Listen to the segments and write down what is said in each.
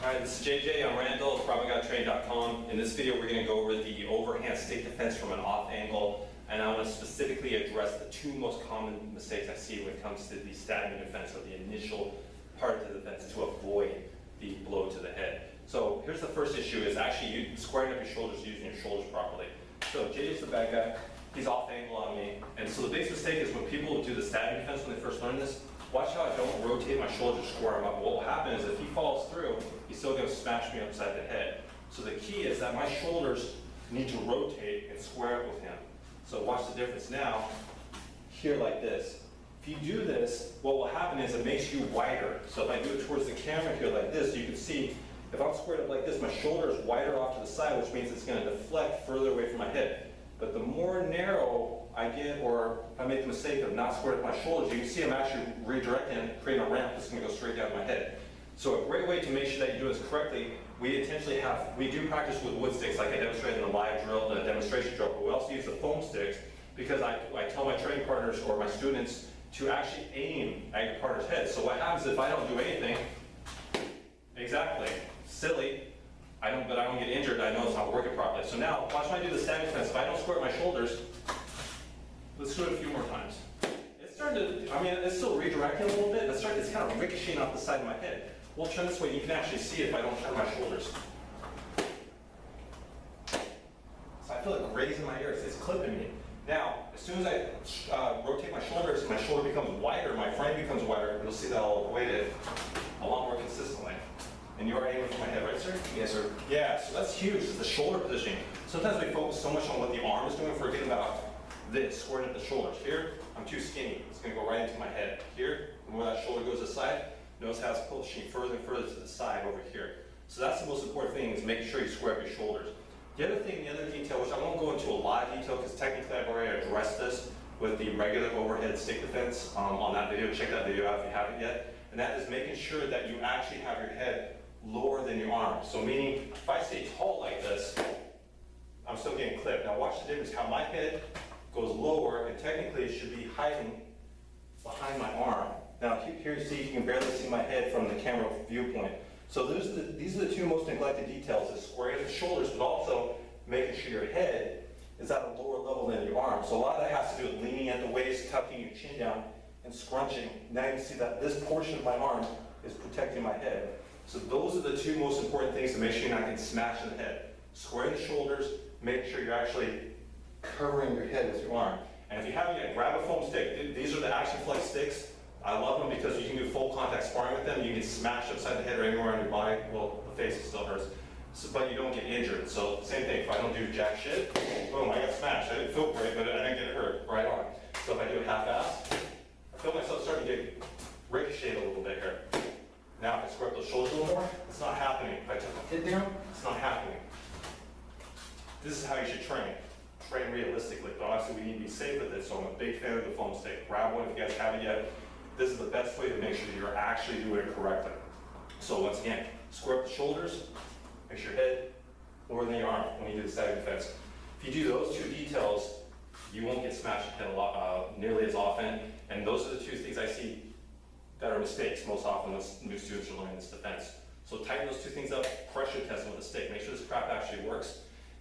Hi, this is JJ. I'm Randall, KravMagaTraining.com. In this video, we're going to go over the overhand stick defense from an off angle, and I want to specifically address the two most common mistakes I see when it comes to the standing defense, or the initial part of the defense to avoid the blow to the head. So here's the first issue: is actually you squaring up your shoulders, using your shoulders properly. So JJ's the bad guy. He's off angle on me, and so the biggest mistake is when people do the standing defense when they first learn this. Watch how I don't rotate my shoulders to square him up. What will happen is if he falls through, he's still going to smash me upside the head. So the key is that my shoulders need to rotate and square up with him. So watch the difference now, here like this. If you do this, what will happen is it makes you wider. So if I do it towards the camera here like this, you can see if I'm squared up like this, my shoulder is wider off to the side, which means it's going to deflect further away from my head. But the more narrow I get, or if I make the mistake of not squaring up my shoulders, you can see I'm actually redirecting and creating a ramp that's going to go straight down my head. So a great way to make sure that you do this correctly, we do practice with wood sticks, like I demonstrated in the live drill, the demonstration drill, but we also use the foam sticks because I tell my training partners or my students to actually aim at your partner's head. So what happens if I don't do anything? Exactly, silly. But I don't get injured, I know it's not working properly. So now, watch when I do the standing defense. If I don't square my shoulders, let's do it a few more times. It's starting to, it's still redirecting a little bit, but it's kind of ricocheting off the side of my head. We'll turn this way, you can actually see it if I don't turn my shoulders. So I feel it grazing my ears, it's clipping me. Now, as soon as I rotate my shoulders, my shoulder becomes wider, my frame becomes wider, you'll see that I'll weight it a lot more consistently. And you are aiming for my head, right, sir? Yes, sir. Yeah, so that's huge, is the shoulder positioning. Sometimes we focus so much on what the arm is doing, forgetting about this, squaring at the shoulders. Here, I'm too skinny. It's going to go right into my head. Here, and where that shoulder goes aside, notice how it's pushing further and further to the side over here. So that's the most important thing, is making sure you square up your shoulders. The other detail, which I won't go into a lot of detail, because technically I've already addressed this with the regular overhead stick defense on that video. Check that video out if you haven't yet. And that is making sure that you actually have your head lower than your arm. So meaning, if I stay tall like this, I'm still getting clipped. Now watch the difference, how my head goes lower, and technically it should be hiding behind my arm. Now here you see, you can barely see my head from the camera viewpoint. So these are the two most neglected details, is squaring the shoulders, but also making sure your head is at a lower level than your arm. So a lot of that has to do with leaning at the waist, tucking your chin down, and scrunching. Now you can see that this portion of my arm is protecting my head. So those are the two most important things to make sure you're not getting smashed in the head. Squaring the shoulders, making sure you're actually covering your head with your arm. And if you haven't yet, grab a foam stick. These are the Action Flex sticks. I love them because you can do full contact sparring with them. You can smash upside the head or anywhere on your body. Well, the face still hurts, but you don't get injured. So same thing, if I don't do jack shit, boom, I got smashed. I didn't feel great, but I didn't get hurt right on. So if I do it half-assed, I feel myself starting to get ricocheted a little bit here. Now, if I square up those shoulders a little more, it's not happening. If I took a hit down, it's not happening. This is how you should train. Train realistically, but obviously we need to be safe with it, so I'm a big fan of the foam stick. Grab one if you guys haven't yet. This is the best way to make sure that you're actually doing it correctly. So once again, square up the shoulders, make sure your head lower than your arm when you do the standing defense. If you do those two details, you won't get smashed in the head nearly as often, and those are the two things I see that are mistakes most often when new students are learning this defense. So tighten those two things up, pressure test them with a stick. Make sure this crap actually works.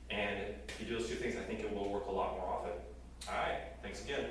And if you do those two things, I think it will work a lot more often. All right, thanks again.